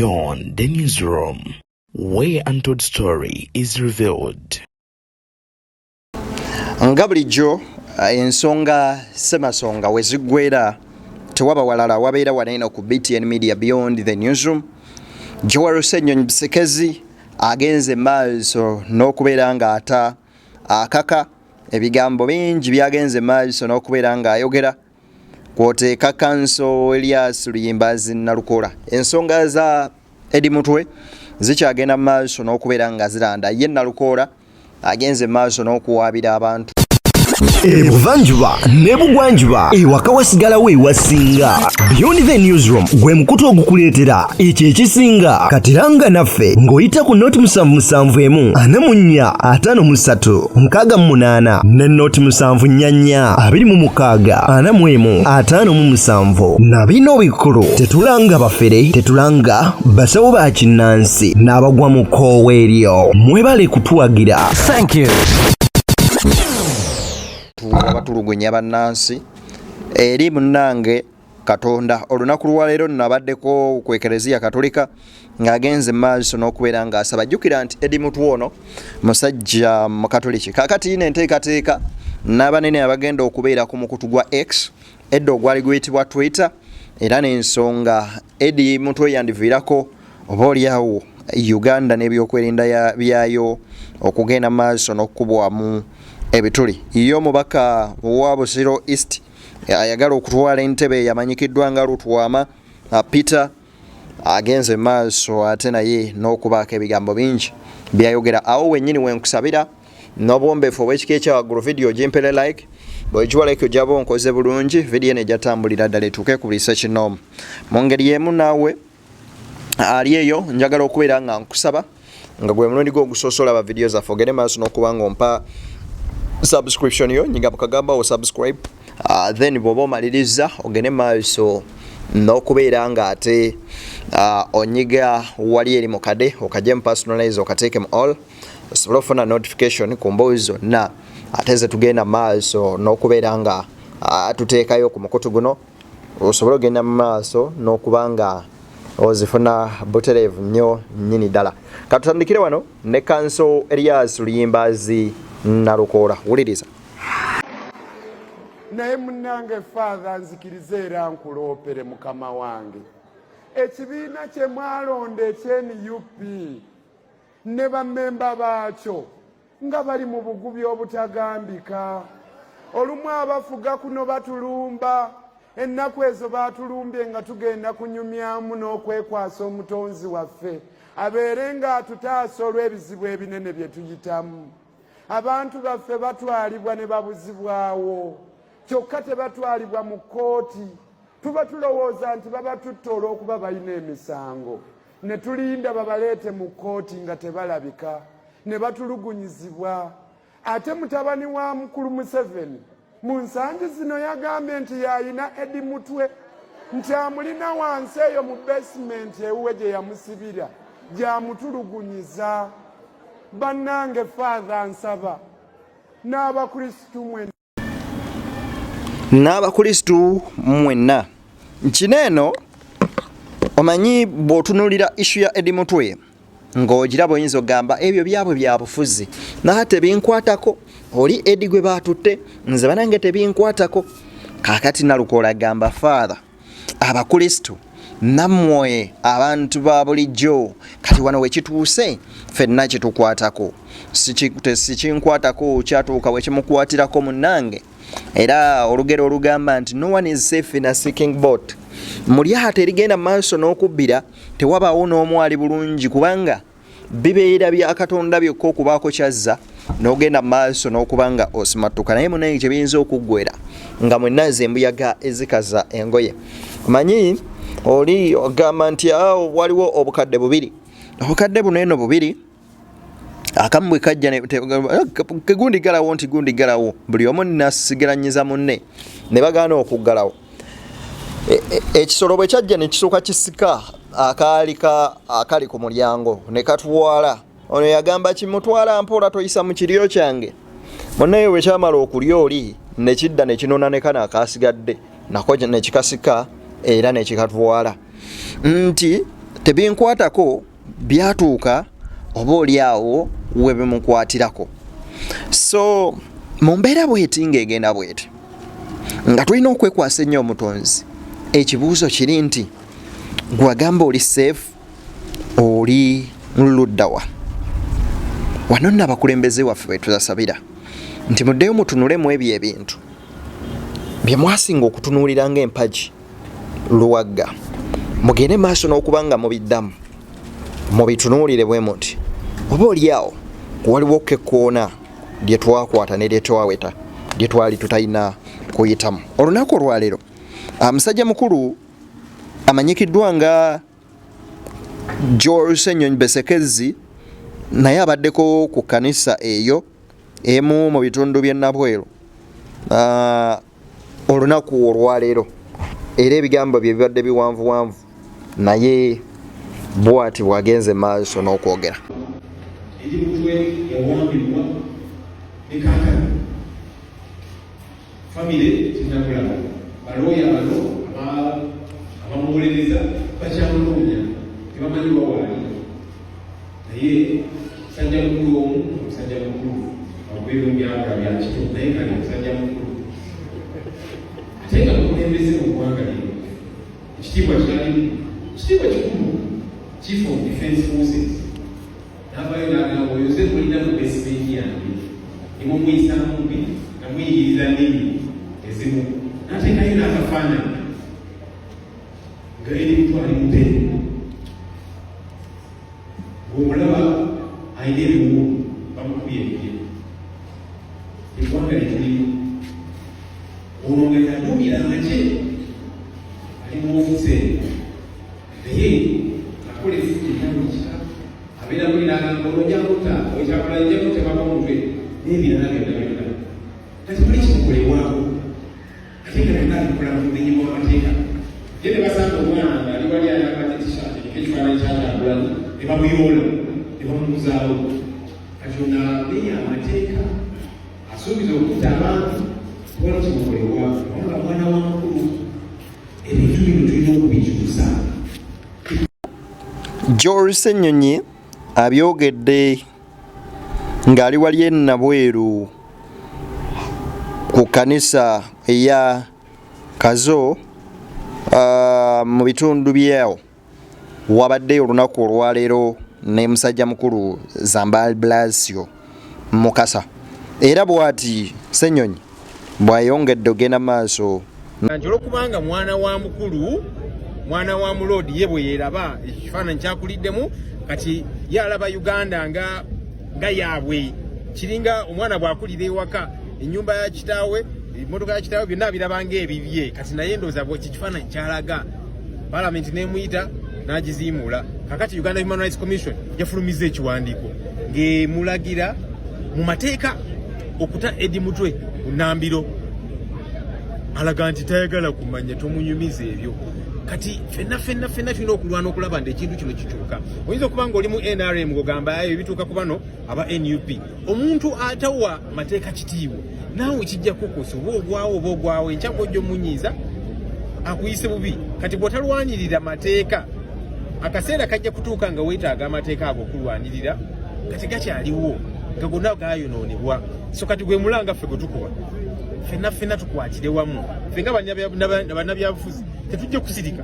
Beyond the newsroom, where untold story is revealed. Ngabulijjo ensonga semasonga wezigwera tewaba walala wabeera wanene ku BTN Media Beyond the newsroom. Joel Sennyonyi Bisekezi agenze maaso n'okubeera nga ata akaka ebigambo bingi byagenze maaso n'okubeera nga ayogera kwoteeka kanso Elias Luyimbazi Nalukola. Ensonga za Edi Mutwe zikyagenda maaso n'okubeera nga ziranda. Ye Nalukola agenze maaso n'okuwaabira abantu. Ebuvanjuba nebugwanjuba ewaka wasigalawo ewasinga. Beyond the newsroom gwe mukutu ogukuleetera ekyo ekisinga. Katiranga naffe ng'oyita ku noti 771 44 53 ne noti 744 26 45 na bino bikulu. Tetulanga bafere, tetulanga basawo ba kinnansi n'abagwa mu koowa eryo. Mwebale kutuwagira. Thank you. Abatulugunya bannansi eri munnange Katonda. Olunaku lwaleero nabaddeko ku Eklezia Katolika ng'agenze maaso n'okubeera ng'asaba. Jjukira nti Edi Mutwe ono musajja mu Katoliki. Kaakati yina enteekateeka n'abanene abagenda okubeera ku mukutu gwa X edda ogwali guyitibwa Twitter, era n'ensonga Edi Mutwe yandiviirako oba oliawo Uganda n'ebyokwerinda byayo okugenda maaso n'okukubwamu ebituli. Iyo omubaka wa Busiro East ayagala okutwala entebe yamanyikiddwa nga Lutwama Peter agenze maaso ate naye n'okubaako ebigambo bingi byayogera. Awo wennyini wenkusabira n'obwombeefu obw'ekika ekyawaggulu video gimpere like, bw'egiwa like ojaba onkoze bulungi, video eno ejatambulira ddala etuuke ku buli sekinoomu. Mu ngeri y'emu naawe ali eyo njagala okubeera nga nkusaba nga gwe mulundi gwo ogusosola ba video zaffe ogende maaso n'okuba ng'ompa subscription yo nyinga mukagamba o subscribe then bobo maliriza ogene maaso n'okubeera nga ate onyiga wali eri mukade okaje personalize okateke mu all osobola ofuna notification ku mboozi zonna ate ze tugenda maaso n'okubeera nga tuteekayo ku mukutu guno osobola ogenda mu maaso n'okubanga ozifuna butereevu nnyo nnyini ddala. Katutandikire wano ne kanso Elias Luyimbazi Nalukola. Wuliriza. Naye munnange Father nzikirize era nkuloopere mukama wange. Ekibiina kye mwalonda ekye-NUP ne bammemba baakyo nga bali mu bugubi obutagambika. Olumu abafuga kuno batulumba, ennaku ezo baatulumbye nga tugenda kunyumyamu n'okwekwasa omutonzi waffe abeere nga atutaasa olw'ebizibu ebinene bye tuyitamu. Abantu baffe batwalibwa ne babuzibwawo, kyokka tebatwalibwa mu kkooti. Tuba tulowooza nti baba tutta olw'okuba balina emisango, ne tulinda babaleete mu kkooti nga tebalabika, ne batulugunyizibwa. Ate mutabani wa mukulu Museveni mu nsangi zino yagambye nti yayina Edi Mutwe, nti amulina wansi eyo mu basement ewuwe gye yamusibira gy'amutulugunyiza. Bannange Father nsaba n'abakristu mwenna kino eno omanyi bw'otunuulira ishu ya Edi Mutwe ng'ogiraba oyinza ogamba ebyo byabwe bya bufuzi naye tebinkwatako. Oli Edi gwe baatutte nze banange tebinkwatako. Kaakati Nalukola agamba Father abakristu nammwe abantu ba bulijjo kati wano wekituuse ffenna kitukwatako, sikinkwatako kyatuuka wekimukwatirako munnange. Era olugero olugamba nti no one is safe in a sinking boat. Mu lyato erigenda maaso n'okubbira tewabaawo n'omu ali bulungi, kubanga bibeera bya Katonda byokka okubaako kyazza n'ogenda maaso n'okubanga osimattuka. Naye munnange kye biyinza okuggwera nga mwenna ze embuyaga ezikaza engoye. Manyi oli ogamba nti awo waliwo obukadde bubiri. Obukadde buno eno bubiri akamu bwe kajja kegundigalawo nti gundigalawo, buli omu nasigalanyiza munne ne bagaana okuggalawo. Ekisolo bwe kyajja ne kisooka kisika akali ku mulyango ne katwala. Ono yagamba kimutwala mpola toyisa mu kiryo kyange. Munnaye bwe kyamala okulya oli ne kidda ne kinona ne kana akasigadde nako ne kikasika era ne kikatwala. Nti tebinkwatako byatuuka oba oli awo we bimukwatirako. So mu mbeera bw'eti ng'egenda bw'eti nga tulina okwekwasa ennyo omutonzi, ekibuuzo kiri nti gwagamba oli safe, oli luddawa? Wano nno abakulembeze waffe bwe tuzasabira nti muddeyo mutunulemu ebyo ebintu bye mwasinga okutunuulira ng'empagi luwagga, mugende maaso n'okuba nga mubiddamu mubitunuulire bwe muti oba oli awo waliwo okekkoona lye twakwata ne lye twaweta lye twali tutalina kuyitamu. Olunaku olwaleero musajja mukulu amanyikiddwa nga George Ssenyonyi Besekezi naye abaddeko ku kkanisa eyo emu mu bitundu by'e Nabweru olunaku olwaleero, era ebigambo bye bibadde biwanvuwanvu naye bw'ati bwagenze maaso n'okwogera. Family tunakulaba baloya bano abamuwuliriza bakyamunonya tebamanyi bawali naye musajja mukulu omu musajja mukulu abeeru myaka bya kito naye kali musajja mukulu ate nga mukulembeze mu ggwanga lino ekitiibwa kyalimu kitiibwa kikulu Chief of Defence Forces n'avayo n'agamba oyo ze mulina mu besibeki yange nimumuyisaamu mbi namuyigiriza nini ezimu nateekayo n'akafaananyi nga eri mutwali mutende ng'omulaba ayina ebiwu bamukubye ebye eggwanga litulimu olwo nga yanumiranga kye ali muofuse naye akola efuku eryamukika abeera muli n'agamba olwojja mutta ekyakulala ejja kutebako omutwe n'ebirala byonna byonna kati muli kimukolebwako ate nga byonna abikola mu bumenyi bw'amateeka ye ne basanga omwana nga ali wali ayambadde tishaati ekifaananyi kyakyagulani ne bamuyoola ne bamuzaawo kati ono amenya amateeka asuubiza okutta abantu tewali kimukolebwako wabula mwana wa mukulu ebintu bino tulina okubikyusa. George Ssenyonyi abyogedde ng'ali wali e Nabweru ku kkanisa eya Kazo mu bitundu byawo wabadde olunaku olwaleero ne musajja mukulu Zambal Blasio Mukasa, era bw'ati Ssenyonyi bw'ayongedde ogenda maaso nti olwokubanga mwana wa mukulu mwana wa mulodi ye bwe yeeraba ekifaananyi kyakuliddemu kati yalaba Uganda nga yaabwe kiringa omwana bw'akulira ewaka ennyumba ya kitaawe emmotoka ya kitaawe byonna birabanga ebibye kati naye ndowooza kifaananyi kyalaga palamenti n'emuyita n'agiziimuula. Kakati Uganda Human Rights Commission yafulumiza ekiwandiiko ng'emulagira mu mateeka okuta Edi Mutwe ku Nambiro, alaga nti tayagala kumanya tomunyumiza ebyo. Kati fenna tulina okulwana okulaba nti ekintu kino kikyuka. Oyinza okuba nga oli mu NRM ng'ogamba ayo ebituuka ku bano aba NUP. Omuntu atawa mateeka kitiibwa naawe kijja kukosa oba ogwawo enkya gw'ojja omunyiiza akuyise bubi. Kati bw'otalwanirira mateeka akaseera kajja kutuuka nga weetaaga amateeka ago okulwanirira kati gakyaliwo nga gonna gayonoonebwa. So kati gwe mulanga ffe gwe tukuba fenna tukwatire wamu ffe nga bannabyabufuzi tetujja kusirika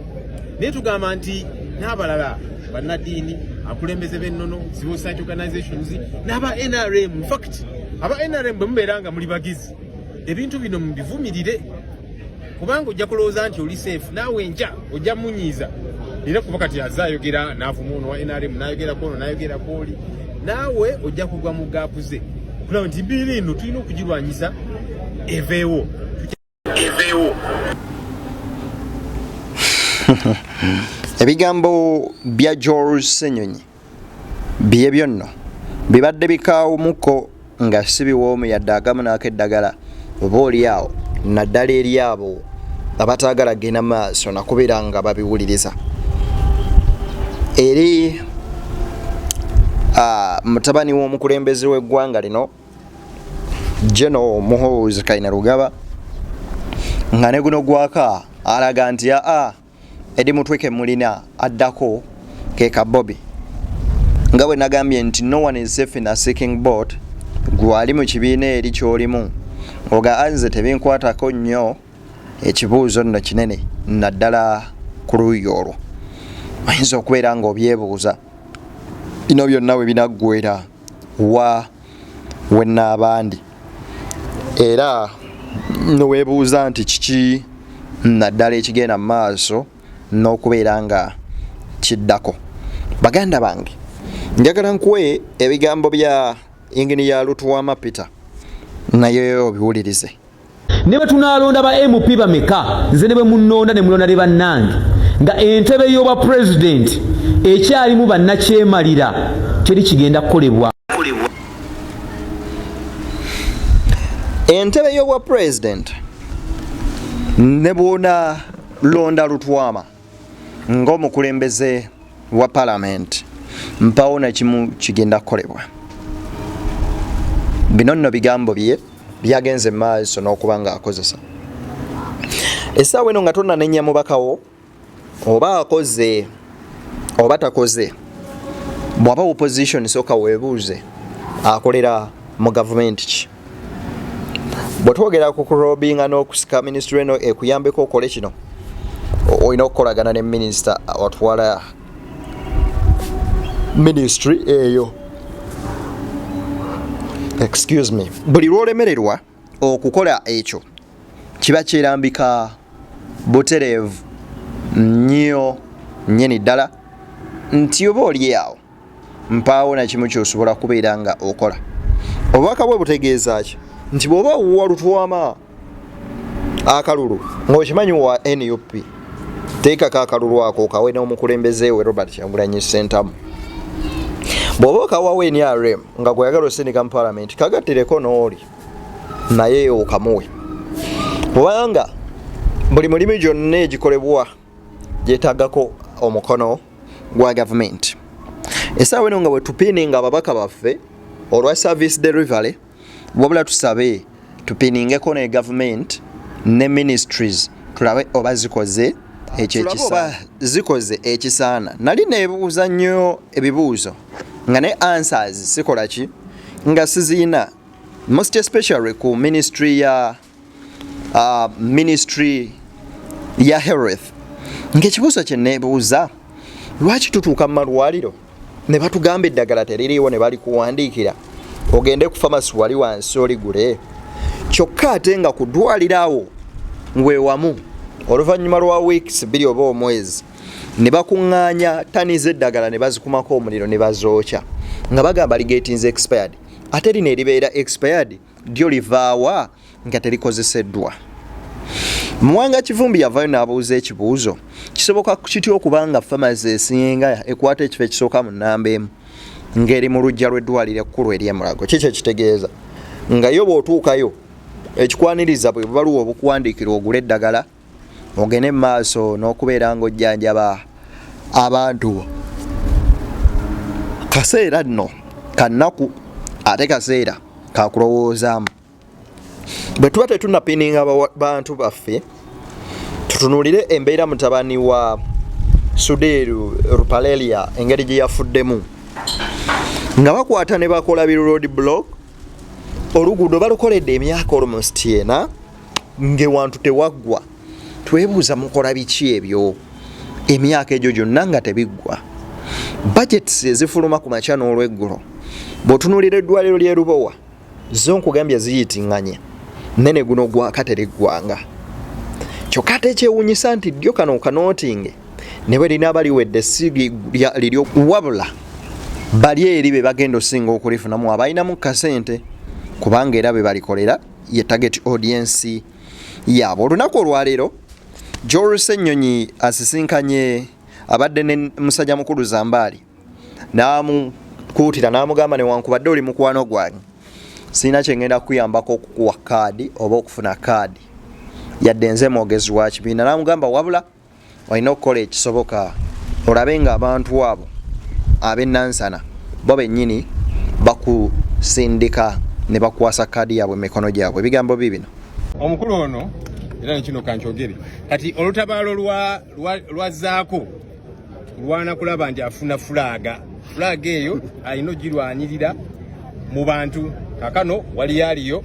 naye tugamba nti n'abalala bannaddiini akulembeze b'ennono civil society organizations n'aba NRM. In fact aba NRM bwe mubeera nga muli bagizi ebintu bino mubivumirire kubanga ojja kulowooza nti oli safe naawe enkya ojja munyiiza era kuba kati azayogera n'avuma ono wa NRM n'ayogera kono n'ayogera kwoli naawe ojja kugwa mu gaapu ze kulaba nti mbiira eno tulina okugirwanyisa eveewo. ebigambo bya George Ssenyonyi bye byonno bibadde bikaawumuko nga si biwoomu yadde agamu n'akeddagala oba oli awo naddala eri abo abataagala genda maaso nakubeera nga babiwuliriza. Eri mutabani w'omukulembeze w'eggwanga lino General Muhoozi nga ne guno gwaka alaga nti Edi Mutwe ke mulina addako keka Bobi nga bwe nagambye nti no one is safe in a sinking boat gwali mu kibiina eri kyolimu oga anze tebinkwatako nnyo ekibuuzo nno kinene naddala ku luuyi olwo oyinza okubeera nga obyebuuza bino byonna we binaggwera wa wennaabandi era noweebuuza nti kiki naddala ekigenda mu maaso n'okubeera nga kiddako. Baganda bange njagala nkuwe ebigambo bya Inginiya Lutwama Peter naye obiwulirize. Ne bwe tunaalonda ba NUP bameka nze ne bwe munnonda ne mulonda ne bannange nga entebe y'obwa president ekyalimu bannakyemalira teri kigenda kukolebwa. Entebe y'obwa president ne bwona londa Lutwama ng'omukulembeze wa parliament mpawo na kimu kigenda kukolebwa. Bino nno bigambo bye byagenze maaso n'okuba nga akozesa. Essaawa eno nga tonnanenya mubakawo oba akoze oba takoze bw'aba opposition sooka weebuuze akolera mu gavumenti ki. Bwe twogera ku kurobinga n'okusika ministry eno ekuyambeko okole kino olina okukolagana ne minisita atwala ministry eyo. Excuse me. Buli lwolemererwa okukola ekyo kiba kyerambika butereevu nnyo nnyini ddala nti oba oli awo mpaawo na kimu ky'osobola kubeera nga okola. Obubaka bwe butegeeza ki nti bw'oba owuwa Lutwama akalulu ng'okimanyi wa NUP teekako akalulu ako kawe n'omukulembeze we Robert Kyagulanyi Ssentamu. Bw'oba okawawo NRM nga gweyagala osindika mu parliament kagattireko n'oli naye okamuwe kubanga buli mulimu gyonna egikolebwa gyetaagako omukono gwa gavumenti. Essaawa eno nga bwe tupiininga ababaka baffe olwa service delivery wabula tusabe tupiningeko ne government ne ministries tulabe oba zikoze ekisaana. Nali neebuuza nnyo ebibuuzo nga ne answers sikola ki nga siziina most especially ku ministry ya health ng'ekibuuzo kye neebuuza lwaki tutuuka mu malwaliro ne batugamba eddagala teririiwo ne bali kuwandiikira ogende ku pharmacy wali wansi oligule kyokka ate nga ku ddwaliro awo ngwewamu oluvannyuma lwa weeks 2 oba omwezi ne bakuŋŋaanya ttani z'eddagala ne bazikumako omuliro ne bazookya nga bagamba ligetinze expired ate lino eribeera expired lyo livaawa nga terikozeseddwa. Mwanga Kivumbi yavaayo n'abuuza ekibuuzo kisoboka kitya okubanga pharmacy esinga ekwata ekifo ekisooka mu nnamba emu ng'eri mu luggya lw'eddwaliro ekkulu ery'e-Mulago. Kiki ekitegeeza nga yo bw'otuukayo ekikwaniriza bwe bubaluwa obukuwandiikira ogula eddagala ogende mu maaso n'okubeera ng'ojjanjaba abantu. Kaseera nno kannaku ate kaseera kakulowoozaamu. Bwe tuba tetunnapininga bantu baffe tutunuulire embeera mutabani wa Suderu Rupalelia engeri gye yafuddemu nga bakwata ne bakola bi road block oluguudo balukoledde emyaka almost ena ng'ewantu tewaggwa. Twebuuza mukola biki ebyo emyaka egyo gyonna nga tebiggwa. Budgets ezifuluma ku makya n'olweggulo bw'otunuulira eddwaliro ly'e Lubowa zo nkugambye ziyitiŋŋanye nene guno gwaka teriggwanga. Kyokka ate ekyewuunyisa nti ddyo kano kanootinge ne bwe lina baliwedde si liryo wabula bali eri be bagenda osinga okulifunamu abalinamu kasente kubanga era be balikolera ye target audience yaabo. Olunaku olwaleero Joel Ssenyonyi asisinkanye abadde ne musajja mukulu Zambaali n'amukuutira n'amugamba newankubadde oli mukwano gwange sina kyengenda kuyambako okukuwa kaadi oba okufuna kaadi yadde nze mwogezi wa kibiina. N'amugamba wabula olina okukola ekisoboka olabe nga abantu abo ab'ennansana bo bennyini bakusindika ne bakwasa kaadi yaabwe mikono gyabwe. Ebigambo bibino omukulu ono era nekino kankyogere kati olutabaalo lwazzaako lwana kulaba nti afuna fulaga eyo alina ogirwanirira mu bantu. Kakano wali aliyo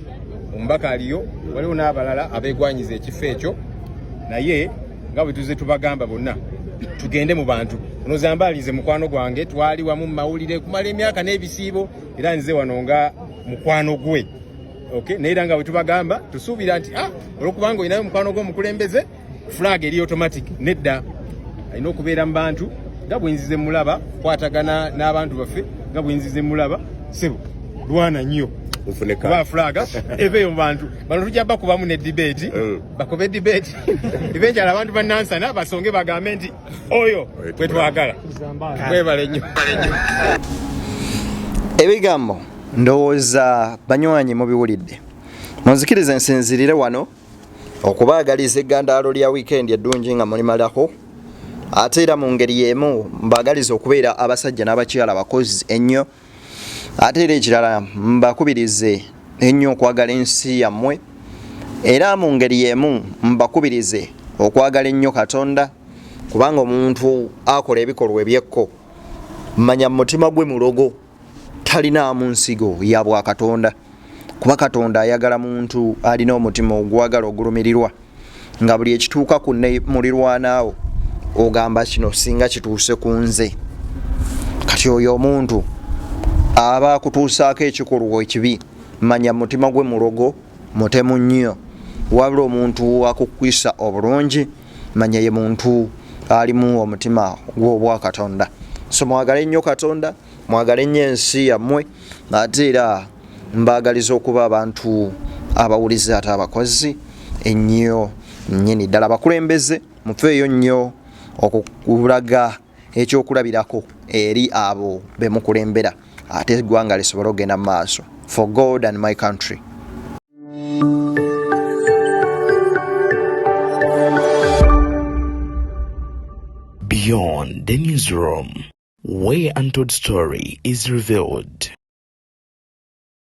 omubaka aliyo waliwo n'abalala abeegwanyiza ekifo ekyo, naye nga bwe tuze tubagamba bonna tugende mu bantu. Ono Zambalize mukwano gwange, twali wamu mu mawulire kumala emyaka n'ebisiibo, era nze wano nga mukwano gwe. Okay, naye era nga bwe tubagamba tusuubira nti olwokubanga olinayo mukwano gwe omukulembeze, flag eri automatic. Nedda, alina okubeera mu bantu nga bwenzize mulaba, kwatagana n'abantu baffe nga bwenzize mulaba. Sebo lwana nnyo kuba flaga eveeyo mu bantu bano. Tujja bakubamu ne debate, bakobe debate eventually abantu bannansana basonge bagambe nti oyo bwe twagala. Mwebale nnyo. Ebigambo ndowooza banywanyi mubiwulidde. Munzikirize nsinzirire wano okubaagaliza eggandaalo lya wiikendi eddungi nga mulimalako, ate era mu ngeri y'emu mbaagaliza okubeera abasajja n'abakyala bakozi ennyo, ate era ekirala mbakubirize ennyo okwagala ensi yammwe, era mu ngeri y'emu mbakubirize okwagala ennyo Katonda, kubanga omuntu akola ebikolwa ebyekko manya mu mutima gwe mulogo talinaamu nsigo ya bwa Katonda, kuba Katonda ayagala muntu alina omutima ogwagala ogulumirirwa, nga buli ekituuka ku mulirwanaawo ogamba kino singa kituuse ku nze. Kati oyo omuntu aba akutuusaako ekikolwa ekibi, manya mutima gwe mulogo mutemu nnyo. Wabula omuntu akukwisa obulungi, manya ye muntu alimu omutima gw'obwa Katonda. So mwagale nnyo Katonda, mwagale nnyo ensi yammwe, ate era mbaagaliza okuba abantu abawuliza ate abakozi ennyo nnyini ddala. Abakulembeze mufeeyo nnyo okulaga ekyokulabirako eri abo be mukulembera, ate eggwanga lisobole okugenda mu maaso. For God and my country. Beyond the newsroom, where untold story is revealed.